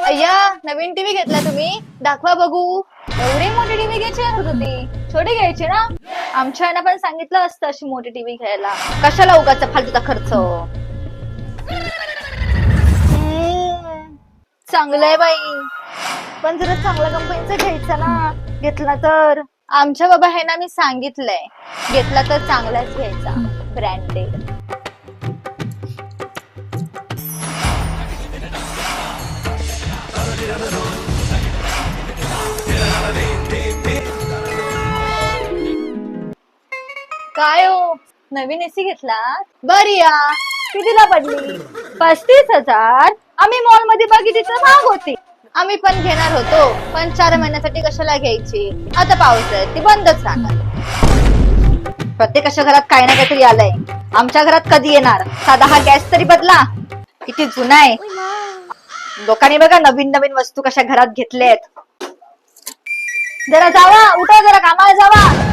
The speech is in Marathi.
अय्या, नवीन टीव्ही घेतला तुम्ही? दाखवा बघू. एवढी मोठी टीव्ही घ्यायची होत होती, छोटी घ्यायची ना. आमच्या आईनं पण सांगितलं असतं अशी मोठी टीव्ही घ्यायला. कशाला उगाच फालतूचा खर्च. चांगलंय बाई, पण जरा चांगल्या कंपनीचं घ्यायचं ना. घेतला तर आमच्या बाबा हे ना, मी सांगितलंय घेतला तर चांगलाच घ्यायचा, ब्रँडेड. काय हो, नवीन एसी घेतला? बरी या. कितीला पडली? 35,000. आम्ही मॉल मध्ये बघितली तर महाग होती. आम्ही पण घेणार होतो, पण 4 महिन्यासाठी कशाला घ्यायची. आता पाऊस आहे, ती बंदच राहणार. प्रत्येकाच्या घरात काही ना काहीतरी आलंय. आमच्या घरात कधी येणार? साधा हा गॅस तरी बदला. किती जुना आहे. लोकांनी बघा नवीन नवीन वस्तू कशा घरात घेतल्यात. जरा जावा, उठा, जरा कामाला जावा.